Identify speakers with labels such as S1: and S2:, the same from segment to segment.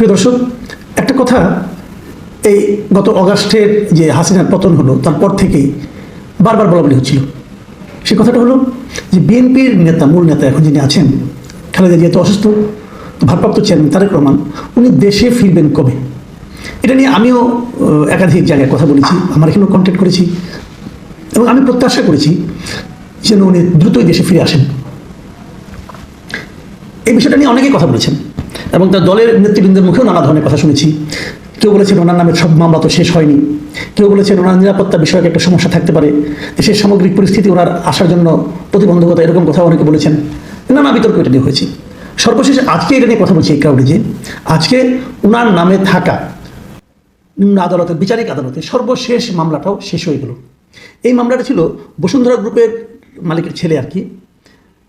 S1: প্রিয় দর্শক, একটা কথা, এই গত অগাস্টের যে হাসিনার পতন হলো তারপর থেকেই বারবার বলা বলি হচ্ছিল। সে কথাটা হলো যে বিএনপির নেতা, মূল নেতা এখন যিনি আছেন, খালেদা জিয়া তো অসুস্থ, ভারপ্রাপ্ত চেয়ারম্যান তারেক রহমান, উনি দেশে ফিরবেন কবে? এটা নিয়ে আমিও একাধিক জায়গায় কথা বলেছি, আমার এখানেও কন্ট্যাক্ট করেছি এবং আমি প্রত্যাশা করেছি যেন উনি দ্রুতই দেশে ফিরে আসেন। এই বিষয়টা নিয়ে অনেকেই কথা বলেছেন এবং তার দলের নেতৃবৃন্দের মুখেও নানা ধরনের কথা শুনেছি। কেউ বলেছেন ওনার নামে সব মামলা তো শেষ হয়নি, কেউ বলেছেন ওনার নিরাপত্তা বিষয়ক একটা সমস্যা থাকতে পারে, দেশের সামগ্রিক পরিস্থিতি ওনার আসার জন্য প্রতিবন্ধকতা, এরকম কথা অনেকে বলেছেন। নানা বিতর্ক এটা নিয়ে হয়েছে। সর্বশেষে আজকে এটা নিয়ে কথা বলছি এই কারণে যে আজকে ওনার নামে থাকা নিম্ন আদালতের, বিচারিক আদালতে সর্বশেষ মামলাটাও শেষ হয়ে গেল। এই মামলাটা ছিল বসুন্ধরা গ্রুপের মালিকের ছেলে আর কি,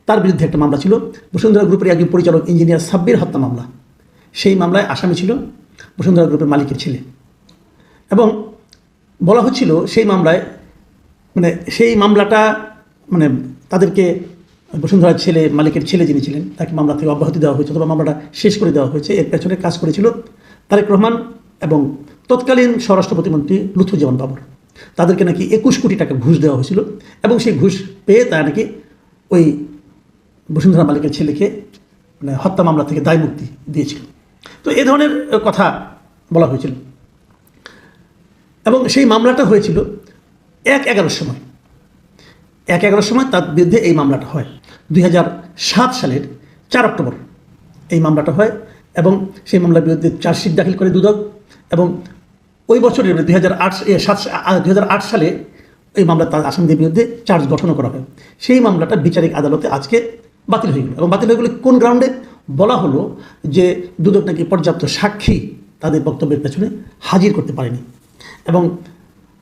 S1: তার বিরুদ্ধে একটা মামলা ছিল, বসুন্ধরা গ্রুপের একজন পরিচালক ইঞ্জিনিয়ার সাব্বির হত্যা মামলা। সেই মামলায় আসামি ছিল বসুন্ধরা গ্রুপের মালিকের ছেলে এবং বলা হচ্ছিল সেই মামলায় সেই মামলাটা তাদেরকে বসুন্ধরার ছেলে, মালিকের ছেলে যিনি ছিলেন, তাকে মামলা থেকে অব্যাহতি দেওয়া হয়েছে অথবা মামলাটা শেষ করে দেওয়া হয়েছে। এর পেছনে কাজ করেছিল তারেক রহমান এবং তৎকালীন স্বরাষ্ট্র প্রতিমন্ত্রী লুৎফুজ্জামান বাবর। তাদেরকে নাকি 21 কোটি টাকা ঘুষ দেওয়া হয়েছিল এবং সেই ঘুষ পেয়ে তারা নাকি ওই বসুন্ধরা মালিকের ছেলেকে হত্যা মামলা থেকে দায় মুক্তি দিয়েছিল। তো এই ধরনের কথা বলা হয়েছিল এবং সেই মামলাটা হয়েছিল 1/11 সময়। 1/11 সময় তার বিরুদ্ধে এই মামলাটা হয়। 2007 সালের 4 অক্টোবর এই মামলাটা হয় এবং সেই মামলার বিরুদ্ধে চার্জশিট দাখিল করে দুদক এবং ওই বছরের 2008 সালে এই মামলা তার আসামিদের বিরুদ্ধে চার্জ গঠনও করা হয়। সেই মামলাটা বিচারিক আদালতে আজকে বাতিল হয়ে গেল এবং বাতিল হয়ে গেলে কোন গ্রাউন্ডে? বলা হলো যে দুদক নাকি পর্যাপ্ত সাক্ষী তাদের বক্তব্যের পেছনে হাজির করতে পারেনি এবং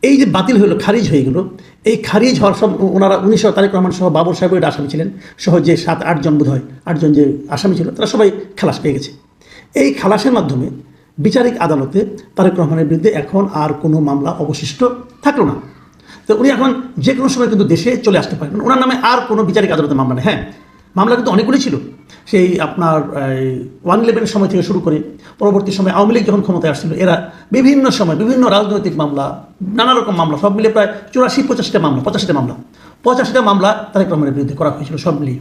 S1: এই যে বাতিল হলো, খারিজ হয়ে গেল, এই খারিজ হওয়ার সব ওনারা 19 তারেক রহমান সহ বাবর সাহেব এটা আসামি ছিলেন সহ যে 7-8 জন বোধ হয় 8 জন যে আসামি ছিল, তারা সবাই খালাস পেয়ে গেছে। এই খালাসের মাধ্যমে বিচারিক আদালতে তারেক রহমানের বিরুদ্ধে এখন আর কোনো মামলা অবশিষ্ট থাকলো না। তো উনি এখন যে কোনো সময় কিন্তু দেশে চলে আসতে পারেন, ওনার নামে আর কোনো বিচারিক আদালতে মামলা নেই। হ্যাঁ, মামলা কিন্তু অনেকগুলি ছিল, সেই আপনার 1/11 সময় থেকে শুরু করে পরবর্তী সময় আওয়ামী লীগ যখন ক্ষমতায় আসছিল, এরা বিভিন্ন সময় বিভিন্ন রাজনৈতিক মামলা, নানা রকম মামলা, সব মিলিয়ে প্রায় 85-85টা মামলা, 85টা মামলা তারেক রহমানের বিরুদ্ধে করা হয়েছিল সব মিলিয়ে।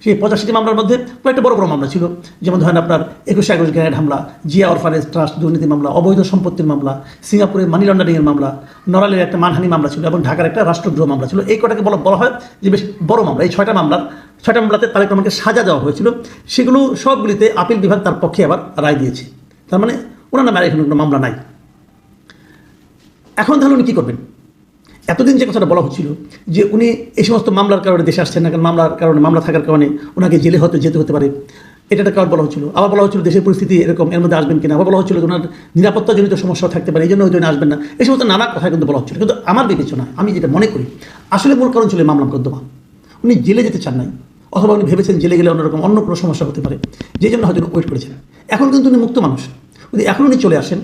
S1: সেই 85টি মামলার মধ্যে কয়েকটা বড় বড় মামলা ছিল, যেমন ধরেন আপনার 21 আগস্ট গ্রেনেড হামলা, জিয়া অরফানেজ ট্রাস্ট দুর্নীতি মামলা, অবৈধ সম্পত্তির মামলা, সিঙ্গাপুরের মানি লন্ডারিংয়ের মামলা, নড়ালের একটা মানহানি মামলা ছিল এবং ঢাকার একটা রাষ্ট্রদ্রোহ মামলা ছিল। এই কটাকে বলা হয় যে বেশ বড় মামলা। এই 6টা মামলাতে তারেক রহমানকে সাজা দেওয়া হয়েছিল। সেগুলো সবগুলিতে আপিল বিভাগ তার পক্ষে আবার রায় দিয়েছে। তার মানে ওনার নামে আর এখানে কোনো মামলা নাই। এখন তাহলে উনি কী করবেন? এতদিন যে কথাটা বলা হচ্ছিল যে উনি এই সমস্ত মামলার কারণে দেশে আসছেন না, কারণ মামলা থাকার কারণে ওনাকে জেলে যেতে হতে পারে, এটা কারণ বলা হচ্ছিল। আবার বলা হচ্ছিল দেশের পরিস্থিতি এরকম, এর মধ্যে আসবেন কিনা। আবার বলা হচ্ছিল যে ওনার নিরাপত্তাজনিত সমস্যা থাকতে পারে, এই জন্য ওই জন্য আসবেন না। এই সমস্ত নানা কথা কিন্তু বলা হচ্ছিল। কিন্তু আমার বিবেচনা, আমি যেটা মনে করি, আসলে মূল কারণ ছিল মামলা মোকদ্দমা। উনি জেলে যেতে চান নাই, অথবা উনি ভেবেছেন জেলে গেলে অন্যরকম অন্য কোনো সমস্যা হতে পারে, যে জন্য হয়তো ওয়েট করেছেন। এখন কিন্তু উনি মুক্ত মানুষ, যদি এখন উনি চলে আসেন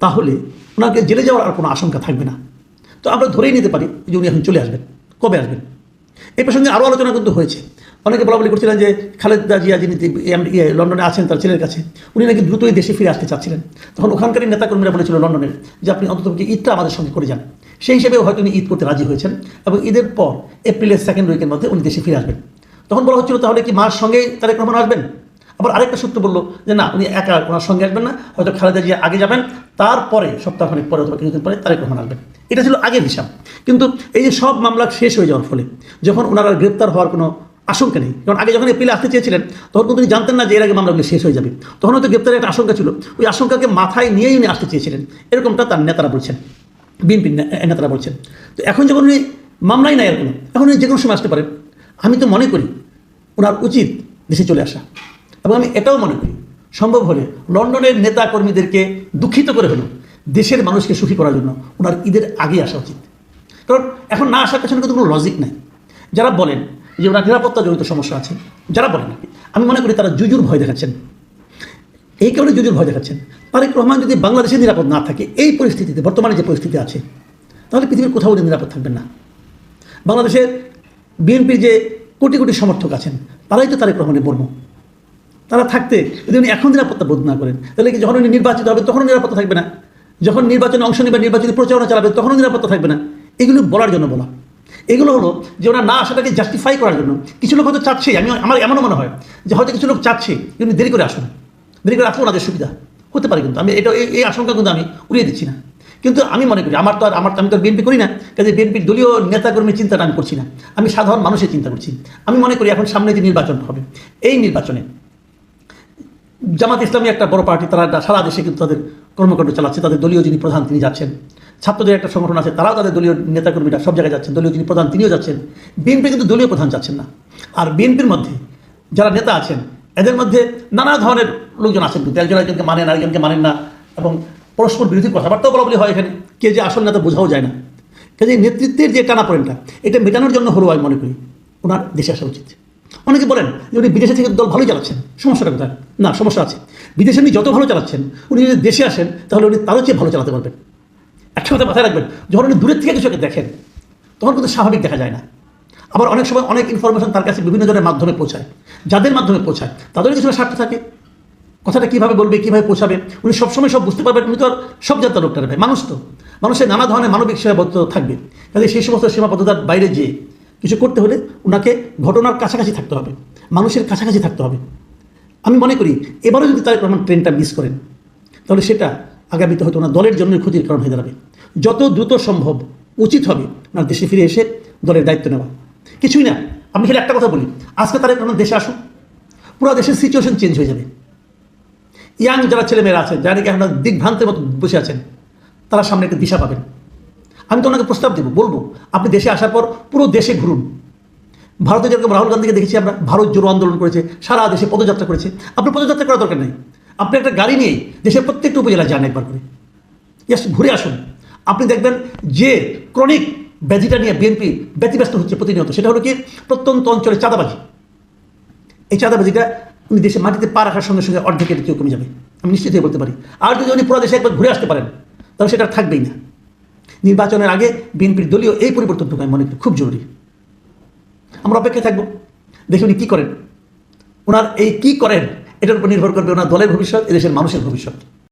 S1: তাহলে ওনাকে জেলে যাওয়ার আর কোনো আশঙ্কা থাকবে না। তো আমরা ধরেই নিতে পারি যে উনি এখন চলে আসবেন। কবে আসবেন এই প্রসঙ্গে আরও আলোচনা কিন্তু হয়েছে। অনেকে বলাবলি করছিলেন যে খালেদা জিয়া যিনি লন্ডনে আছেন তার ছেলের কাছে, উনি নাকি দ্রুতই দেশে ফিরে আসতে চাচ্ছিলেন। তখন ওখানকারই নেতাকর্মীরা বলেছিল লন্ডনের যে আপনি অন্তত ঈদটা আমাদের সঙ্গে করে যান। সেই হিসেবেও হয়তো উনি ঈদ করতে রাজি হয়েছেন এবং ঈদের পর এপ্রিলের 2nd উইকের মধ্যে উনি দেশে ফিরে আসবেন। তখন বলা হচ্ছিল তাহলে কি মার সঙ্গেই তারেক রহমান আসবেন? আবার আরেকটা সূত্র বললো যে না, উনি একা ওনার সঙ্গে আসবেন না, হয়তো খালেদা জিয়া আগে যাবেন, তারপরে সপ্তাহখানেক পরে অথবা কিছুদিন পরে তারেক রহমান আসবেন। এটা ছিল আগের হিসাব। কিন্তু এই যে সব মামলা শেষ হয়ে যাওয়ার ফলে যখন ওনারা গ্রেপ্তার হওয়ার কোনো আশঙ্কা নেই, কারণ আগে যখন এপ্রিলে আসতে চেয়েছিলেন তখন কিন্তু উনি জানতেন না যে এর আগে মামলাগুলো শেষ হয়ে যাবে, তখন হয়তো গ্রেপ্তারের একটা আশঙ্কা ছিল। ওই আশঙ্কাকে মাথায় নিয়েই উনি আসতে চেয়েছিলেন, এরকমটা তার নেতারা বলছেন, বিএনপির নেতারা বলছেন। তো এখন যখন উনি মামলাই নাই এরকম, এখন উনি যে কোনো সময় আসতে পারেন। আমি তো মনে করি ওনার উচিত দেশে চলে আসা এবং আমি এটাও মনে করি সম্ভব হলে লন্ডনের নেতা কর্মীদেরকে দুঃখিত করে হলো দেশের মানুষকে সুখী করার জন্য ওনার ঈদের আগে আসা উচিত। কারণ এখন না আসার পেছনে কিন্তু কোনো লজিক নাই। যারা বলেন যে ওনার নিরাপত্তাজনিত সমস্যা আছে, যারা বলেন, আমি মনে করি তারা জুজুর ভয় দেখাচ্ছেন। এই কারণে জুজুর ভয় দেখাচ্ছেন। তারেক রহমান যদি বাংলাদেশে নিরাপদ না থাকে, এই পরিস্থিতিতে বর্তমানে যে পরিস্থিতি আছে, তাহলে পৃথিবীর কোথাও নিরাপদ থাকবেন না। বাংলাদেশের বিএনপির যে কোটি কোটি সমর্থক আছেন, তারাই তো তারেক রহমানের বর্ম। তারা থাকতে যদি উনি এখন নিরাপত্তা বোধ না করেন, তাহলে কি যখন উনি নির্বাচিত হবে তখনও নিরাপত্তা থাকবে না? যখন নির্বাচনে অংশ নেবে, নির্বাচিত প্রচারণা চালাবে, তখনও নিরাপত্তা থাকবে না? এগুলো বলার জন্য বলা। এগুলো হলো যে ওরা না আসাটাকে জাস্টিফাই করার জন্য। কিছু লোক হয়তো চাচ্ছে, আমার এমনও মনে হয় যে হয়তো কিছু লোক চাচ্ছে কিন্তু দেরি করে আসুন, দেরি করে আসলে ওনাদের সুবিধা হতে পারে। কিন্তু আমি এই আশঙ্কা কিন্তু আমি উড়িয়ে দিচ্ছি না। কিন্তু আমি মনে করি আমি তো বিএনপি করি না, কাজে বিএনপির দলীয় নেতাকর্মীর চিন্তাটা আমি করছি না, আমি সাধারণ মানুষের চিন্তা করছি। আমি মনে করি এখন সামনে যে নির্বাচন হবে, এই নির্বাচনে জামাত ইসলামী একটা বড় পার্টি, তারা সারা দেশে কিন্তু তাদের কর্মকাণ্ড চালাচ্ছে। তাদের দলীয় যিনি প্রধান তিনি যাচ্ছেন, ছাত্রদের একটা সংগঠন আছে, তারাও তাদের দলীয় নেতাকর্মীরা সব জায়গায় যাচ্ছেন, দলীয় যিনি প্রধান তিনিও যাচ্ছেন। বিএনপি কিন্তু দলীয় প্রধান যাচ্ছেন না। আর বিএনপির মধ্যে যারা নেতা আছেন এদের মধ্যে নানা ধরনের লোকজন আছেন, কিন্তু একজনকে মানেন আরেকজনকে মানেন না, এবং পরস্পর বিরোধী কথাবার্তাও বলা বলি হয় এখানে। কে যে আসল নেতা বোঝাও যায় না। কাজে নেতৃত্বের যে টানাপোড়েনটা এটা মেটানোর জন্য হলেও আমি মনে করি ওনার দেশে আসা উচিত। অনেকে বলেন যে উনি বিদেশে থেকে দল ভালোই চালাচ্ছেন, সমস্যাটা কোথায়? না, সমস্যা আছে। বিদেশে উনি যত ভালো চালাচ্ছেন, উনি যদি দেশে আসেন তাহলে উনি তারও চেয়ে ভালো চালাতে পারবেন। একটা কথা মাথায় রাখবেন, যখন উনি দূরের থেকে কিছুকে দেখেন তখন কিন্তু স্বাভাবিক দেখা যায় না। আবার অনেক সময় অনেক ইনফরমেশন তার কাছে বিভিন্ন ধরনের মাধ্যমে পৌঁছায়, যাদের মাধ্যমে পৌঁছায় তাদের কিছু স্বার্থ থাকে। কথাটা কীভাবে বলবে, কীভাবে পৌঁছাবে, উনি সবসময় সব বুঝতে পারবেন। উনি তো আর সব জানতার লোকটা ভাই, মানুষ তো, মানুষের নানা ধরনের মানবিক সীমাবদ্ধতা থাকবে। কাজে সেই সমস্ত সীমাবদ্ধতার বাইরে যেয়ে কিছু করতে হলে ওনাকে ঘটনার কাছাকাছি থাকতে হবে, মানুষের কাছাকাছি থাকতে হবে। আমি মনে করি এবারও যদি তারেক রহমান ট্রেনটা মিস করেন তাহলে সেটা আগামীতে হয়তো ওনার দলের জন্য ক্ষতির কারণ হয়ে দাঁড়াবে। যত দ্রুত সম্ভব উচিত হবে ওনার দেশে ফিরে এসে দলের দায়িত্ব নেওয়া। কিছুই না, আমি খালি একটা কথা বলি, আজকে তারেক রহমান দেশে আসুন, পুরো দেশের সিচুয়েশন চেঞ্জ হয়ে যাবে। ইয়াং যারা ছেলেমেয়েরা আছেন, যারা নাকি আপনার দিগ্ভ্রান্তের মতো বসে আছেন, তারা সামনে একটা দিশা পাবেন। আমি তো ওনাকে প্রস্তাব দেবো, বলবো আপনি দেশে আসার পর পুরো দেশে ঘুরুন। ভারতে যেরকম রাহুল গান্ধীকে দেখেছি আমরা, ভারত জোড়ো আন্দোলন করেছে, সারা দেশে পদযাত্রা করেছে। আপনি পদযাত্রা করার দরকার নেই, আপনি একটা গাড়ি নিয়ে দেশের প্রত্যেকটা উপজেলা যান একবার করে, জাস্ট ঘুরে আসুন। আপনি দেখবেন যে ক্রনিক ব্যাধিটা নিয়ে বিএনপি ব্যতিব্যস্ত হচ্ছে প্রতিনিয়ত, সেটা হলো কি প্রত্যন্ত অঞ্চলে চাঁদাবাজি। এই চাঁদাবাজিটা উনি দেশে মাটিতে পা রাখার সঙ্গে সঙ্গে অর্ধেকের কেউ কমে যাবে, আমি নিশ্চিত হয়ে বলতে পারি। আর যদি উনি পুরো দেশে একবার ঘুরে আসতে পারেন তাহলে সেটা থাকবেই না। নির্বাচনের আগে বিএনপির দলীয় এই পরিবর্তনটুকু আমি মনে করি খুব জরুরি। আমরা অপেক্ষায় থাকবো, দেখি উনি কী করেন। ওনার এই কী করেন এটার উপর নির্ভর করবে ওনার দলের ভবিষ্যৎ, এদেশের মানুষের ভবিষ্যৎ।